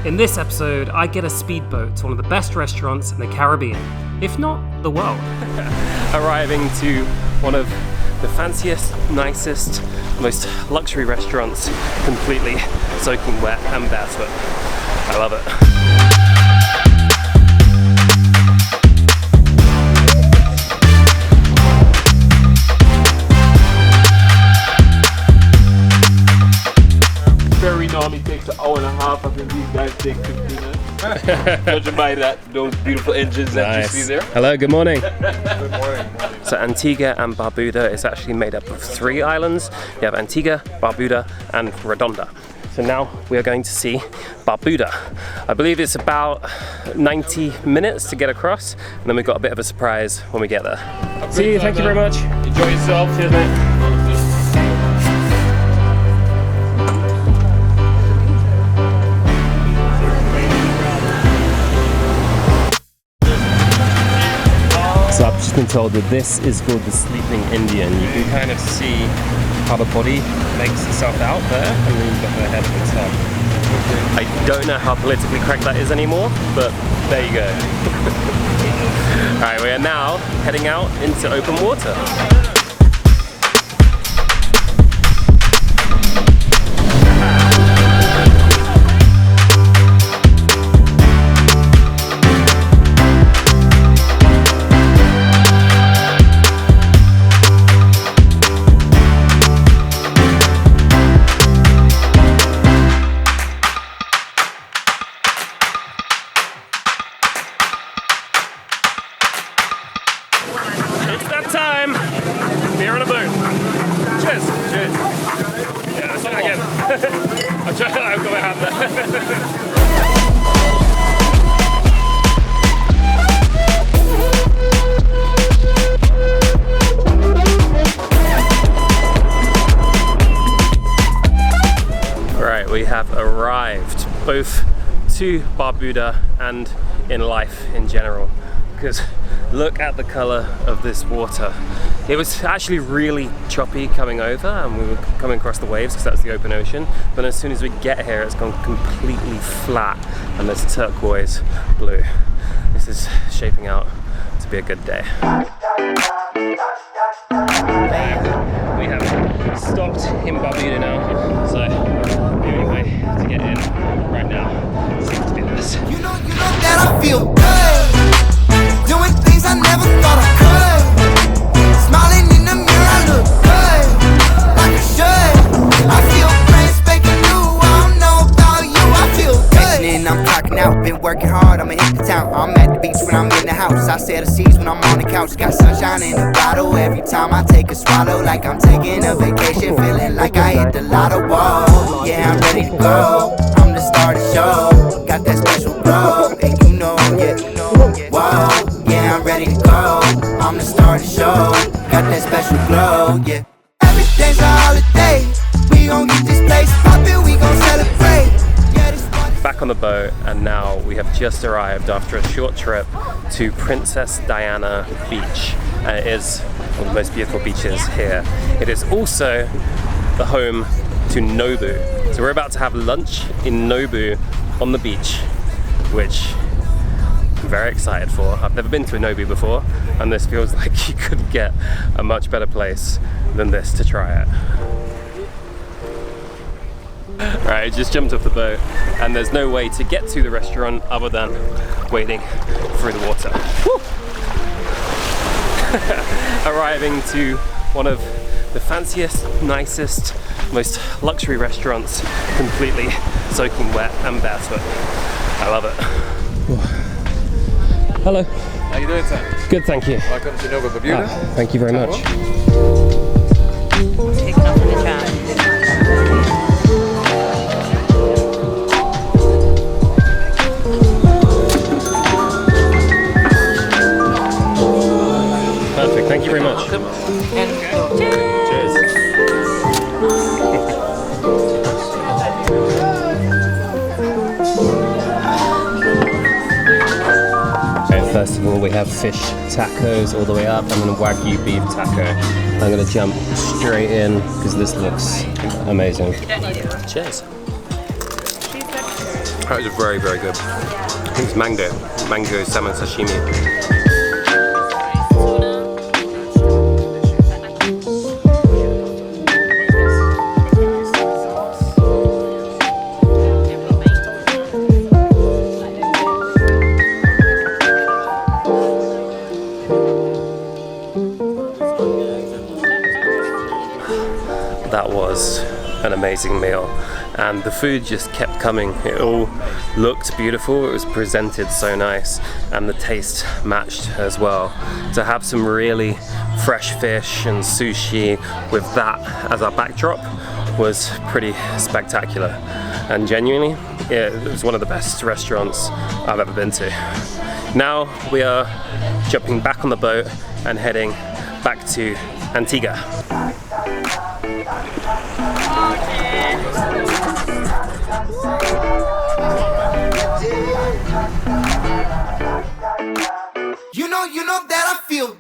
In this episode, I get a speedboat to one of the best restaurants in the Caribbean, if not the world. Arriving to one of the fanciest, nicest, most luxury restaurants, completely soaking wet and barefoot. I love it. Ferry normally takes an hour and a half. I think these guys take 15 minutes. Judging by those beautiful engines that you see there. Hello, good morning. Good morning. So Antigua and Barbuda is actually made up of 3 islands. You have Antigua, Barbuda and Redonda. So now we are going to see Barbuda. I believe it's about 90 minutes to get across, and then we've got a bit of a surprise when we get there. See you, thank you very much. Enjoy yourself. Cheers, mate. So I've just been told that this is called the Sleeping Indian. You can kind of see how the body makes itself out there, and then you've got the head on top. I don't know how politically correct that is anymore, but there you go. Alright, we are now heading out into open water. Time! Beer on a boat. Cheers! Cheers! Yeah, let's do it again. I'm trying, I've got my hand there. Right, we have arrived both to Barbuda and in life in general. Because look at the colour of this water. It was actually really choppy coming over, and we were coming across the waves because that's the open ocean, but as soon as we get here it's gone completely flat and there's turquoise blue. This is shaping out to be a good day. We have stopped in Barbuda now, so the only way to get in right now seems to be this. You know that I feel good. Doing things I never thought I could. Smiling in the mirror, I look good, like I should. I feel fresh, baking new. I don't know about you, I feel good. And I'm clocking out, been working hard, I'ma hit the town. I'm at the beach when I'm in the house. I set the seas when I'm on the couch. Got sunshine in the bottle every time I take a swallow. Like I'm taking a vacation, feeling like I hit the lotto. Whoa, yeah, I'm ready to go. I'm the star of the show. Got that special glow, and you know, yeah. Whoa, yeah, I'm ready to go. I'm the star of the show. Got that special glow, yeah. Everything's a holiday. We gon' get this place poppin', we gon' celebrate. Back on the boat, and now we have just arrived after a short trip to Princess Diana Beach. And it is one of the most beautiful beaches here. It is also the home to NOBU. So we're about to have lunch in NOBU on the beach, which I'm very excited for. I've never been to a NOBU before, and this feels like you couldn't get a much better place than this to try it. Right, I just jumped off the boat, and there's no way to get to the restaurant other than wading through the water. Woo! Arriving to one of the fanciest, nicest, most luxury restaurants, completely soaking wet and barefoot. I love it. Hello. How you doing, sir? Good, thank you. Welcome to NOBU Barbuda. Thank you very much. Take it off in the chat. Perfect, thank you very much. And Cheers. First of all, we have fish tacos all the way up, and then a Wagyu beef taco. I'm going to jump straight in because this looks amazing. Cheers. That was very, very good. It's mango salmon sashimi. That was an amazing meal, and the food just kept coming. It all looked beautiful, it was presented so nice, and the taste matched as well. To have some really fresh fish and sushi with that as our backdrop was pretty spectacular, and genuinely it was one of the best restaurants I've ever been to. Now we are jumping back on the boat and heading back to Antigua. You know that I feel